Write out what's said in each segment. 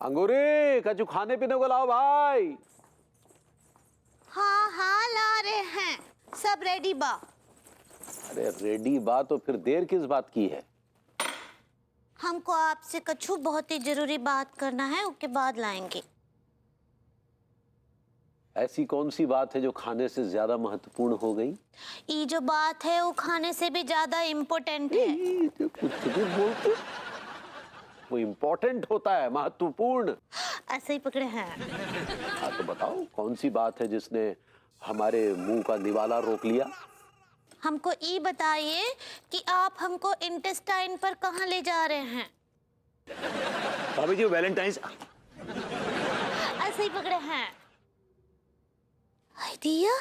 अंगूरी कछु खाने पीने को लाओ भाई। हाँ हाँ ला रहे हैं, सब रेडी बा। अरे रेडी बा तो फिर देर किस बात की है? हमको आपसे कछु बहुत ही जरूरी बात करना है, उसके बाद लाएंगे। ऐसी कौन सी बात है जो खाने से ज्यादा महत्वपूर्ण हो गई? ये जो बात है वो खाने से भी ज्यादा इम्पोर्टेंट है। कुछ भी बोलते, वो इम्पोर्टेंट होता है, महत्वपूर्ण ऐसे ही पकड़े हैं। हाँ तो बताओ कौन सी बात है जिसने हमारे मुंह का निवाला रोक लिया? हमको ये बताइए कि आप हमको इंटेस्टाइन पर कहाँ ले जा रहे हैं? भाभी जी वैलेंटाइंस। ऐसे ही पकड़े हैं। हाय दिया,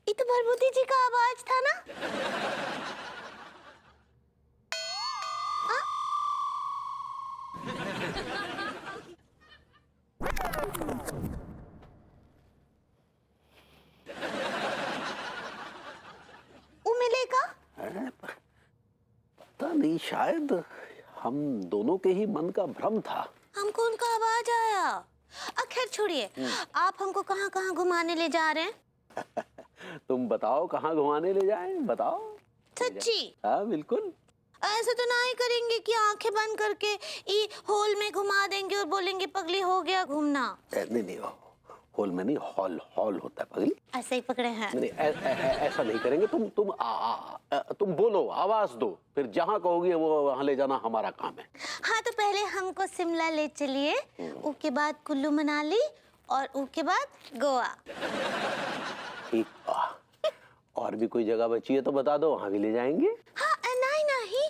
ये तो भरभूति जी का आवाज था ना? वो मिलेगा? पता नहीं, शायद हम दोनों के ही मन का भ्रम था। हमको उनका आवाज आया। खैर छोड़िए, आप हमको कहाँ कहाँ घुमाने ले जा रहे हैं? तुम बताओ कहाँ घुमाने ले जाएं, बताओ। सच्ची? हाँ बिल्कुल। ऐसे तो ना ही करेंगे कि आंखें बंद करके ई हॉल में घुमा देंगे और बोलेंगे पगली हो गया घूमना। नहीं नहीं, हॉल में नहीं, हॉल हॉल होता है पगली। ऐसे ही पकड़े हैं। नहीं ऐसा नहीं करेंगे। तुम बोलो, आवाज दो, फिर जहाँ कहोगी वो वहाँ ले जाना हमारा काम है। हाँ तो पहले हमको शिमला ले चलिए, उसके बाद कुल्लू मनाली और उसके बाद गोवा। ठीक, और भी कोई जगह बची है तो बता दो, वहाँ भी ले जाएंगे। हाँ नहीं नहीं,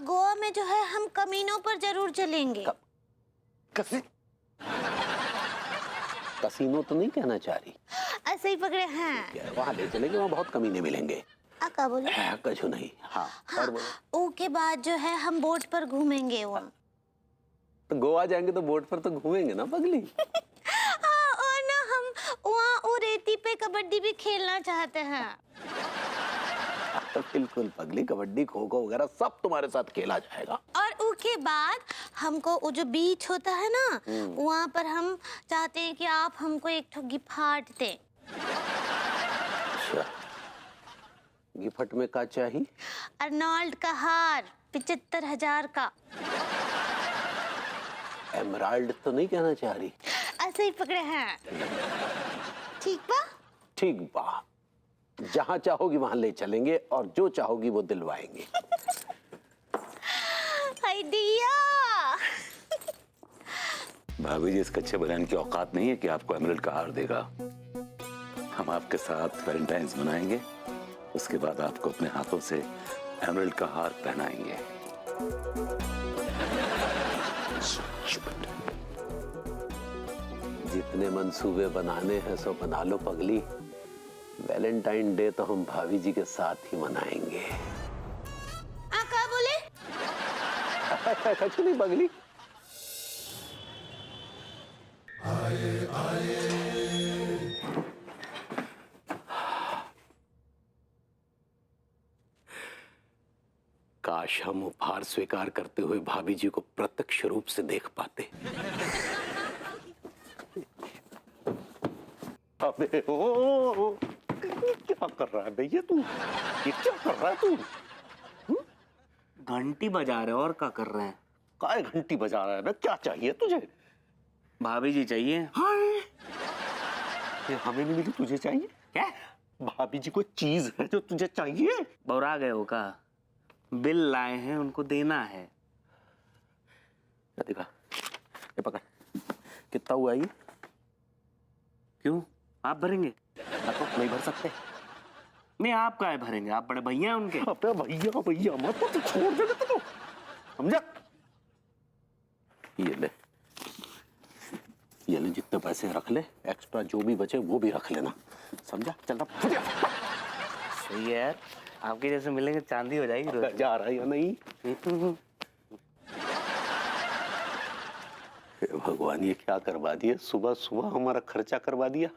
गोवा में जो है हम कमीनों पर जरूर चलेंगे। कसीनो तो नहीं कहना चाह रही? ऐसे ही पकड़े हैं। वहाँ ले चलेंगे, वहाँ बहुत कमीने मिलेंगे। क्या बोले? कुछ नहीं। हाँ, हाँ, और बोलो। उसके बाद जो है हम बोट पर घूमेंगे वहाँ। तो गोवा जाएंगे तो बोट पर तो घूमेंगे ना पगली। हाँ, और ना हम वहाँ वो रेती पे कबड्डी भी खेलना चाहते हैं। बिल्कुल पगली, कबड्डी खो खो वगैरह सब तुम्हारे साथ खेला जाएगा। और उसके बाद हमको वो जो बीच होता है ना, वहाँ पर हम चाहते हैं कि आप हमको एक ठो गिफ्ट दें। अच्छा, गिफ्ट में क्या चाहिए? अर्नोल्ड का हार 75,000 का। एमराल्ड तो नहीं कहना चाह रही? ऐसे ही पकड़े हैं। ठीक बा? ठीक बा, जहाँ चाहोगी वहाँ ले चलेंगे और जो चाहोगी वो दिलवाएंगे। भाभी जी इस कच्चे बयान की औकात नहीं है कि आपको एमराल्ड का हार देगा। हम आपके साथ वैलेंटाइंस मनाएंगे, उसके बाद आपको अपने हाथों से एमराल्ड का हार पहनाएंगे। जितने मंसूबे बनाने हैं सो बना लो पगली। वैलेंटाइन डे तो हम भाभी जी के साथ ही मनाएंगे। क्या बोले? कुछ नहीं पगली। काश हम उपहार स्वीकार करते हुए भाभी जी को प्रत्यक्ष रूप से देख पाते। अबे ओ, क्या कर रहा है भैया तू? ये क्या कर रहा है तू? घंटी बजा रहे और क्या कर रहे हैं? काय घंटी बजा रहा है बे? क्या चाहिए तुझे? भाभी जी चाहिए। ये हमें नहीं मिली, तुझे चाहिए? क्या? भाभी जी को चीज है जो तुझे चाहिए। बौरा गए हो का? बिल लाए हैं, उनको देना है। देखा, ये पकड़, कितना हुआ ये? क्यों, आप भरेंगे? तो नहीं भर सकते? नहीं, आप काहे भरेंगे? आप बड़े भैया हैं उनके। अबे भैया भैया मत, तो छोड़ दे तो, समझा? ये ले जितने पैसे रख ले, एक्स्ट्रा जो भी बचे वो भी रख लेना, समझा? चलना। सही है यार, आपके जैसे मिलेंगे चांदी हो जाएगी रोज। जा रहा है या नहीं? भगवान ये क्या करवा दिया, सुबह सुबह हमारा खर्चा करवा दिया।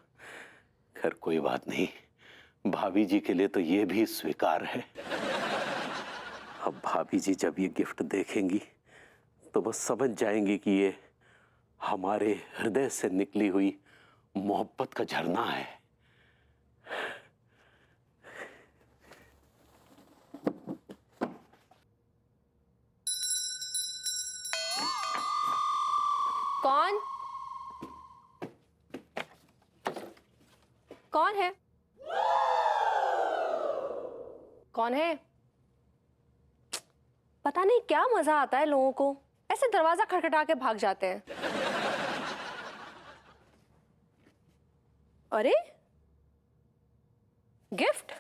खैर कोई बात नहीं, भाभी जी के लिए तो ये भी स्वीकार है। अब भाभी जी जब ये गिफ्ट देखेंगी तो बस समझ जाएंगी कि ये हमारे हृदय से निकली हुई मोहब्बत का झरना है। कौन? कौन है? कौन है? पता नहीं क्या मजा आता है लोगों को, ऐसे दरवाजा खटखटा के भाग जाते हैं। अरे गिफ्ट,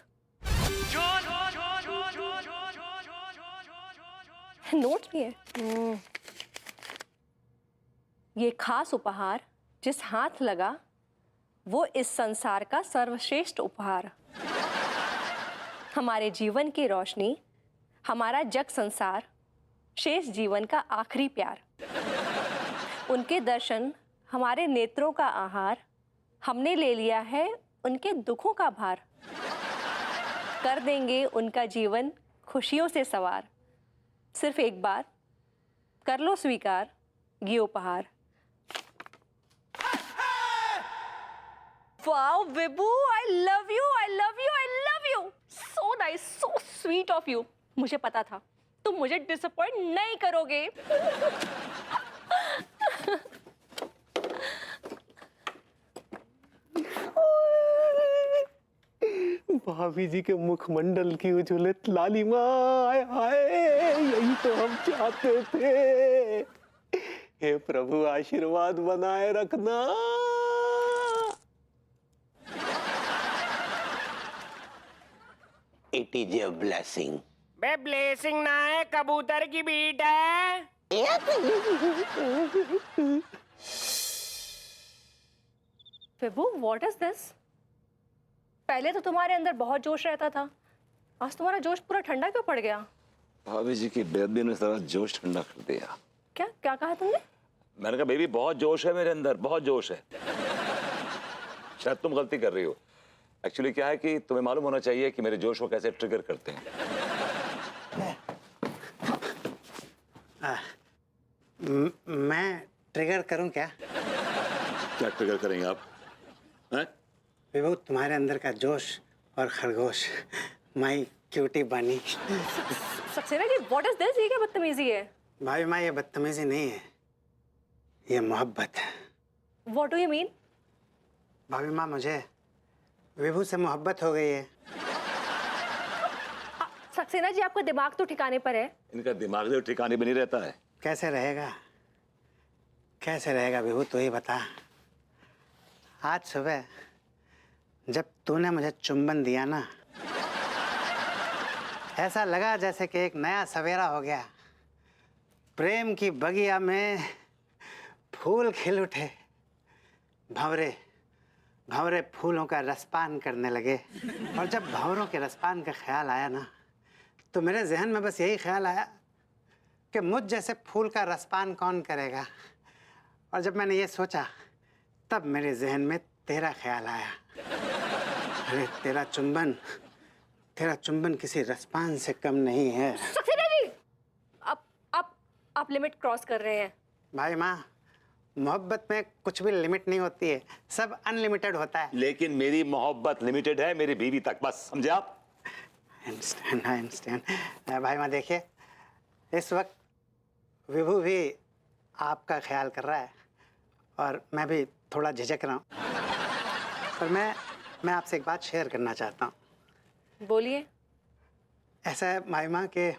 नोट भी है। ये खास उपहार जिस हाथ लगा वो इस संसार का सर्वश्रेष्ठ उपहार। हमारे जीवन की रोशनी, हमारा जग संसार, शेष जीवन का आखिरी प्यार। उनके दर्शन हमारे नेत्रों का आहार, हमने ले लिया है उनके दुखों का भार। कर देंगे उनका जीवन खुशियों से सवार। सिर्फ एक बार कर लो स्वीकार ये उपहार। Wow, Vibhu, I love you, I love you, I love you. So nice, so sweet of you. मुझे पता था तुम मुझे डिसअपॉइंट नहीं करोगे। भाभी जी के मुखमंडल की उज्ज्वलित लालिमा, हाय हाय, यही तो हम चाहते थे। हे प्रभु आशीर्वाद बनाए रखना। It is a blessing. बे ब्लेसिंग ना है, कबूतर की बीट है। Vibhu, what is this? पहले तो तुम्हारे अंदर बहुत जोश रहता था, आज तुम्हारा जोश पूरा ठंडा क्यों पड़ गया? भाभी जी की बेदबी ने सारा जोश ठंडा कर दिया। क्या क्या कहा तुमने? मैंने कहा बेबी बहुत जोश है मेरे अंदर, बहुत जोश है। शायद तुम गलती कर रही हो। एक्चुअली क्या है कि तुम्हें मालूम होना चाहिए कि मेरे जोश को कैसे ट्रिगर करते हैं। मैं ट्रिगर करूं क्या? क्या ट्रिगर करेंगे आप? हैं? विभू, तुम्हारे अंदर का जोश और खरगोश, माई क्यूटी बनी। Saxena ji, what is this? ये क्या बदतमीजी है? भाई माँ, ये बदतमीजी नहीं है, ये मोहब्बत है। What do you mean? भाभी माँ, मुझे विभू से मोहब्बत हो गई है। सक्सेना जी, आपका दिमाग तो ठिकाने पर है? इनका दिमाग जो ठिकाने में नहीं रहता है। कैसे रहेगा, कैसे रहेगा विभू, तू ही बता। आज सुबह जब तूने मुझे चुंबन दिया ना, ऐसा लगा जैसे कि एक नया सवेरा हो गया। प्रेम की बगिया में फूल खिल उठे, भंवरे भंवरे फूलों का रसपान करने लगे। और जब भंवरों के रसपान का ख्याल आया ना, तो मेरे जहन में बस यही ख्याल आया कि मुझ जैसे फूल का रसपान कौन करेगा। और जब मैंने ये सोचा, तब मेरे जहन में तेरा ख्याल आया। अरे तेरा चुंबन किसी रसपान से कम नहीं है। सक्सेना जी, आप लिमिट क्रॉस कर रहे हैं। भाई माँ, मोहब्बत में कुछ भी लिमिट नहीं होती है, सब अनलिमिटेड होता है। लेकिन मेरी मोहब्बत लिमिटेड है मेरी बीवी तक, बस समझे आप? I understand। भाई माँ देखिए, इस वक्त विभू भी आपका ख्याल कर रहा है और मैं भी थोड़ा झिझक रहा हूँ। पर मैं आपसे एक बात शेयर करना चाहता हूँ। बोलिए। ऐसा है भाई माँ कि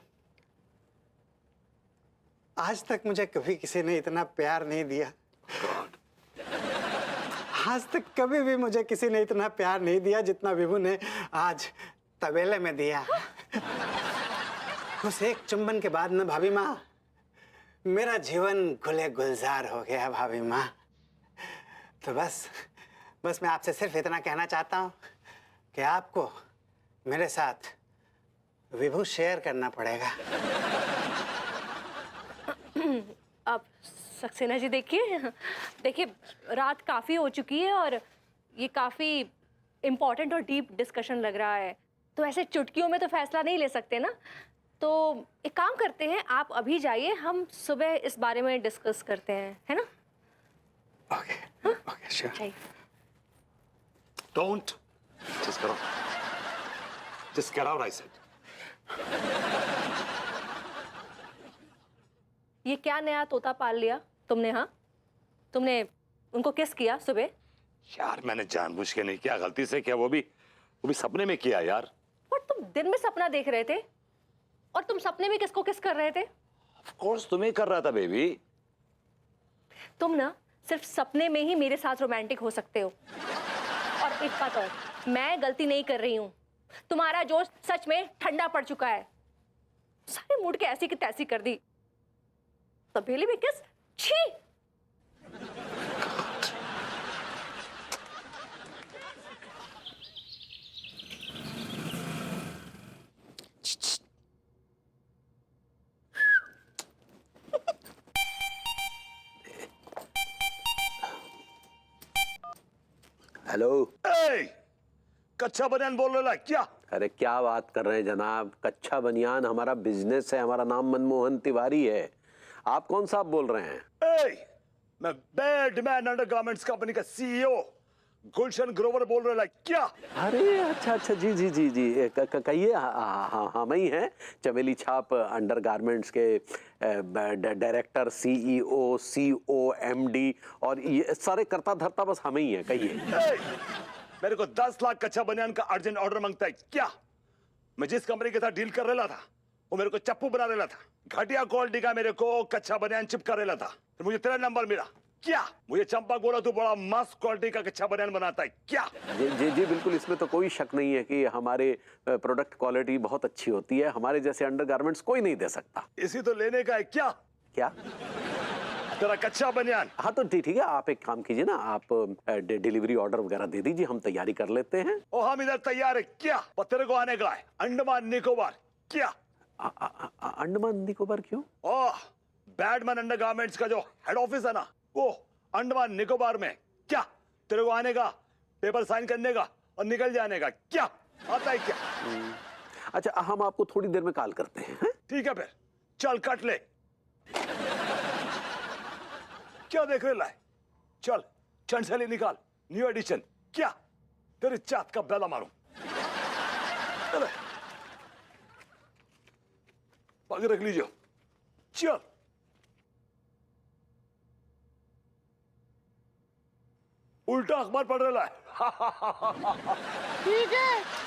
आज तक मुझे कभी किसी ने इतना प्यार नहीं दिया। आज तक कभी भी मुझे किसी ने इतना प्यार नहीं दिया जितना विभू ने आज तबेले में दिया। उस एक चुंबन के बाद ना भाभी माँ, मेरा जीवन गुले गुलजार हो गया भाभी माँ। तो बस मैं आपसे सिर्फ इतना कहना चाहता हूँ कि आपको मेरे साथ विभू शेयर करना पड़ेगा। अब सक्सेना जी देखिए रात काफ़ी हो चुकी है और ये काफ़ी इम्पोर्टेंट और डीप डिस्कशन लग रहा है, तो ऐसे चुटकियों में तो फैसला नहीं ले सकते ना। तो एक काम करते हैं, आप अभी जाइए, हम सुबह इस बारे में डिस्कस करते हैं, है ना? Okay okay sure. चाहिए। Don't. Just get out. Just get out, I said. ये क्या नया तोता पाल लिया तुमने? हाँ, तुमने उनको किस किया सुबह? यार मैंने जानबूझ के नहीं किया, गलती से किया, वो भी सपने में किया यार। और तुम दिन में सपना देख रहे थे और तुम सपने में किसको किस कर रहे थे? Of course तुम्हें कर रहा था बेबी। तुम ना सिर्फ सपने में ही मेरे साथ रोमांटिक हो सकते हो। और एक बात और, मैं गलती नहीं कर रही हूँ। तुम्हारा जोश सच में ठंडा पड़ चुका है। सारे मूड के ऐसी की तैसी कर दी। तबेले में किस? छी! हेलो। ए, कच्चा बनियान बोल रहा है क्या? अरे क्या बात कर रहे हैं जनाब, कच्चा बनियान हमारा बिजनेस है, हमारा नाम मनमोहन तिवारी है। आप कौन साहब बोल रहे हैं? ए, मैं बैडमैन अंडरगारमेंट्स कंपनी का सीईओ गुलशन ग्रोवर बोल रहा है क्या? अरे अच्छा अच्छा, जी जी जी जी, कहिए। हाँ हम ही हैं, चमेली छाप अंडरगारमेंट्स के डायरेक्टर, सीईओ, सीओ, एमडी और ये सारे करता धरता बस हम ही हैं। कहिए। मेरे को 10 लाख कच्चा बनियान का अर्जेंट ऑर्डर मांगता है क्या? मैं जिस कंपनी के साथ डील कर रहा था वो मेरे को चप्पू बना रहा था, घटिया क्वालिटी का मेरे को कच्चा बनियान चिपका रहा था। फिर मुझे तेरा नंबर मिला क्या? मुझे चंपा बोला तू बड़ा मस्त क्वालिटी का कच्चा बनियान बनाता है क्या? जी जी जी बिल्कुल, इसमें तो कोई शक नहीं है कि हमारे प्रोडक्ट क्वालिटी बहुत अच्छी होती है। हमारे जैसे अंडरगारमेंट्स कोई नहीं दे सकता। इसी तो लेने का है क्या क्या? तेरा कच्चा बनियान? हाँ तो ठीक है, आप एक काम कीजिए ना, आप डिलीवरी ऑर्डर वगैरह दे दीजिए, हम तैयारी कर लेते हैं। ओ हम इधर तैयार है क्या? पर तेरे को आने का है अंडमान निकोबार क्या? अंडमान निकोबार क्यों? ओह, बैडमैन अंडरगारमेंट्स का जो हेड ऑफिस है ना, वो अंडमान निकोबार में क्या? तेरे को आने का, पेपर साइन करने का और निकल जाने का क्या? आता है क्या? अच्छा, हम आपको थोड़ी देर में कॉल करते हैं। ठीक है फिर चल कट ले। क्या देख रहे है? चल चंचली निकाल, न्यू एडिशन क्या? तेरी चात का बेला मारूं। चले पग रख लीजिए। चल उल्टा अखबार पढ़ रहा है। ठीक है।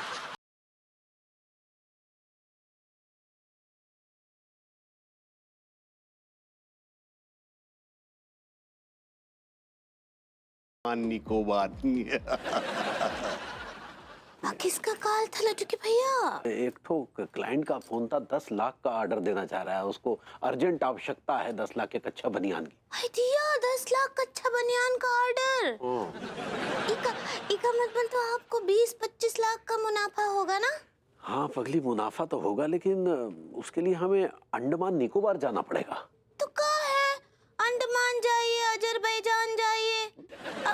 निकोबार। किसका कॉल था लड्डू के भैया? एक तो क्लाइंट का फोन था, 10 लाख का ऑर्डर देना चाह रहा है, उसको अर्जेंट आवश्यकता है 10 लाख के कच्चा बनियान की। भाई दिया 10 लाख कच्चा बनियान का ऑर्डर। इका मतलब तो आपको 20-25 लाख का मुनाफा होगा ना? हाँ पगली, मुनाफा तो होगा, लेकिन उसके लिए हमें अंडमान निकोबार जाना पड़ेगा। तो कहाँ है? अंडमान जाइए, अजरबैजान जाइए,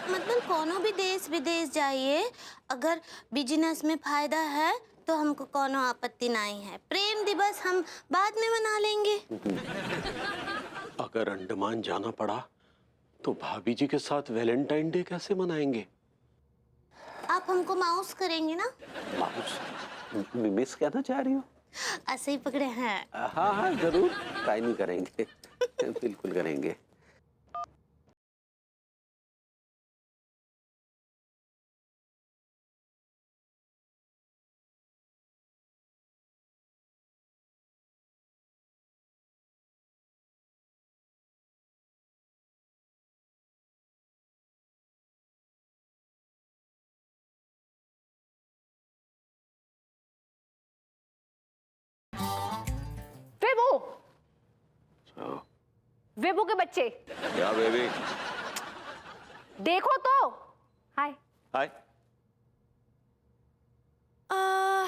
मतलब कोनो भी देश विदेश जाइए। अगर बिजनेस में फायदा है तो हमको कोनो आपत्ति नहीं है। प्रेम दिवस हम बाद में मना लेंगे। अगर अंडमान जाना पड़ा तो भाभी जी के साथ वैलेंटाइन डे कैसे मनाएंगे? आप हमको माउस करेंगे ना? माउस? मिस कहना चाह रही हो? ऐसे ही पकड़े हैं। हाँ हाँ जरूर, ट्राई नहीं करेंगे। बिल्कुल करेंगे। वेबो के बच्चे क्या बेबी? देखो तो। Hi hi.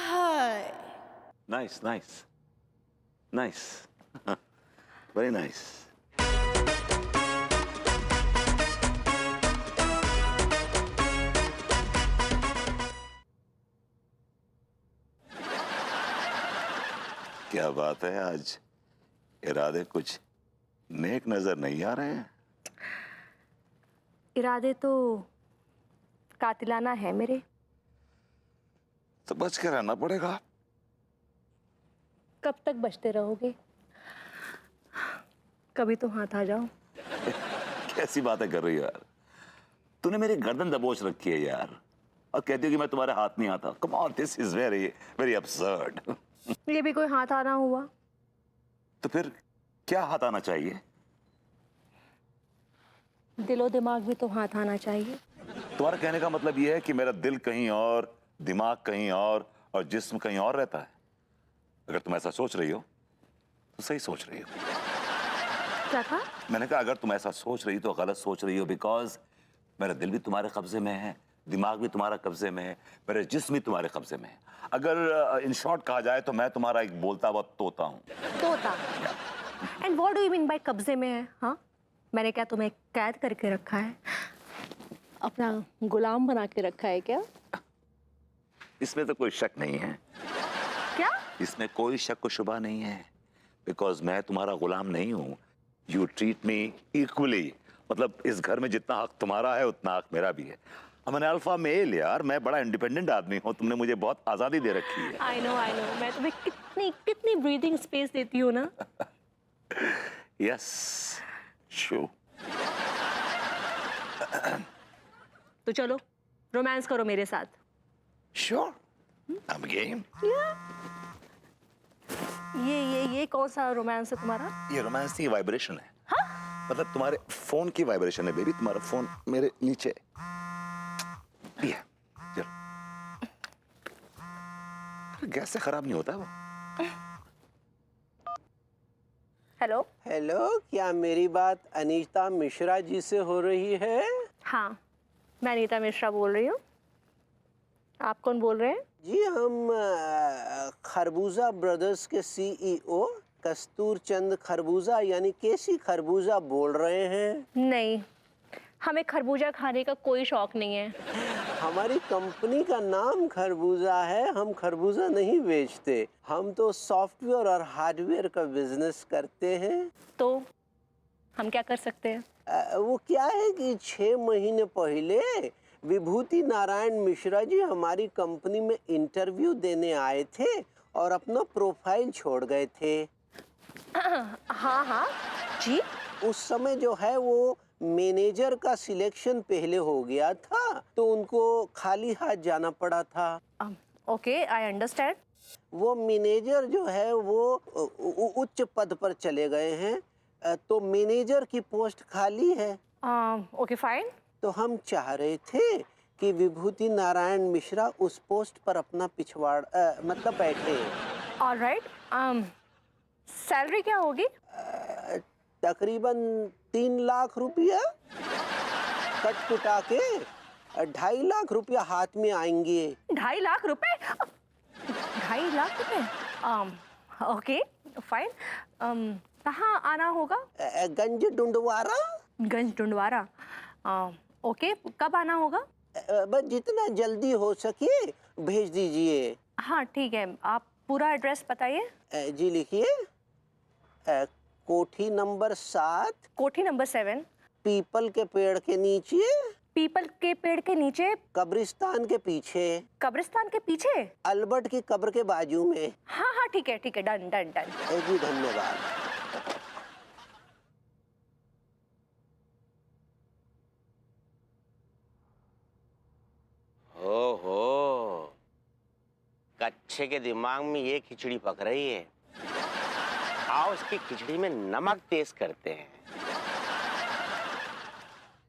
Hi. Nice nice nice, very nice. क्या बात है, आज इरादे कुछ नेक नजर नहीं आ रहे हैं? इरादे तो कातिलाना है मेरे। तो बच के रहना पड़ेगा। कब तक बचते रहोगे? कभी तो हाथ आ जाओ। कैसी बातें कर रही हो यार? तूने मेरी गर्दन दबोच रखी है यार, और कहती हो कि मैं तुम्हारे हाथ नहीं आता। Come on, this is very very absurd. ये भी कोई हाथ आना हुआ? तो फिर क्या हाथ आना चाहिए? दिलो दिमाग भी तो हाथ आना चाहिए। तुम्हारा कहने का मतलब यह है कि मेरा दिल कहीं और, दिमाग कहीं और जिस्म कहीं और रहता है? अगर तुम ऐसा सोच रही हो तो सही सोच रही हो। क्या कहा? मैंने कहा अगर तुम ऐसा सोच रही हो तो गलत सोच रही हो, बिकॉज मेरा दिल भी तुम्हारे कब्जे में है, दिमाग भी तुम्हारे कब्जे में है, मेरे जिस्म भी तुम्हारे कब्जे में है। अगर इन शॉर्ट कहा जाए तो मैं तुम्हारा एक बोलता हुआ तोता हूँ। तोता? And what do you mean by कब्जे में है? हाँ, मैंने क्या तुम्हें कैद करके रखा है? अपना गुलाम बना के रखा है क्या? इसमें तो कोई शक नहीं है। क्या? इसमें कोई शक व शुबा नहीं है, बिकॉज मैं तुम्हारा गुलाम नहीं हूँ। यू ट्रीट मी इक्वली, मतलब इस घर में जितना हक तुम्हारा है उतना हक मेरा भी है। I'm an alpha male यार, मैं बड़ा इंडिपेंडेंट आदमी हूँ। तुमने मुझे बहुत आजादी दे रखी है। आई नो, मैं तुम्हें कितनी कितनी ब्रीदिंग स्पेस देती हूँ ना। Yes, show. तो चलो रोमांस करो मेरे साथ। Sure, I'm game। ये कौन सा रोमांस है तुम्हारा? ये रोमांस नहीं, वाइब्रेशन है। मतलब तुम्हारे फोन की वाइब्रेशन है बेबी। तुम्हारा फोन मेरे नीचे। ये गैस से खराब नहीं होता वो। हेलो। हेलो, क्या मेरी बात अनीता मिश्रा जी से हो रही है? हाँ, मैं अनीता मिश्रा बोल रही हूँ। आप कौन बोल रहे हैं? जी, हम खरबूजा ब्रदर्स के सीईओ कस्तूर चंद खरबूजा यानी केसी खरबूजा बोल रहे हैं। नहीं, हमें खरबूजा खाने का कोई शौक नहीं है। हमारी कंपनी का नाम खरबूजा है, हम खरबूजा नहीं बेचते। हम तो सॉफ्टवेयर और हार्डवेयर का बिजनेस करते हैं। तो हम क्या कर सकते हैं? वो क्या है कि 6 महीने पहले विभूति नारायण मिश्रा जी हमारी कंपनी में इंटरव्यू देने आए थे और अपना प्रोफाइल छोड़ गए थे। हाँ जी। उस समय जो है वो मैनेजर का सिलेक्शन पहले हो गया था, तो उनको खाली हाथ जाना पड़ा था। Okay, I understand. वो मैनेजर जो है वो उच्च पद पर चले गए हैं, तो मैनेजर की पोस्ट खाली है। Okay fine. तो हम चाह रहे थे कि विभूति नारायण मिश्रा उस पोस्ट पर अपना पिछवाड़ मतलब बैठे। ऑलराइट। सैलरी क्या होगी? तकरीबन 3 लाख रुपया, कट कुटा के 2.5 लाख रुपया हाथ में आएंगे। 2.5 लाख रुपए? 2.5 लाख रुपए? Okay fine. कहाँ आना होगा? गंज डुंडवारा। गंज डुंडवारा। ओके, कब आना होगा? बस जितना जल्दी हो सके भेज दीजिए। हाँ ठीक है, आप पूरा एड्रेस बताइए। जी लिखिए, कोठी नंबर 7, कोठी नंबर 7, पीपल के पेड़ के नीचे, पीपल के पेड़ के नीचे, कब्रिस्तान के पीछे, कब्रिस्तान के पीछे, अल्बर्ट की कब्र के बाजू में। हाँ ठीक है, डन डन डन। जी धन्यवाद। ओहो, कच्चे के दिमाग में ये खिचड़ी पक रही है। आओ इसकी खिचड़ी में नमक तेज करते हैं।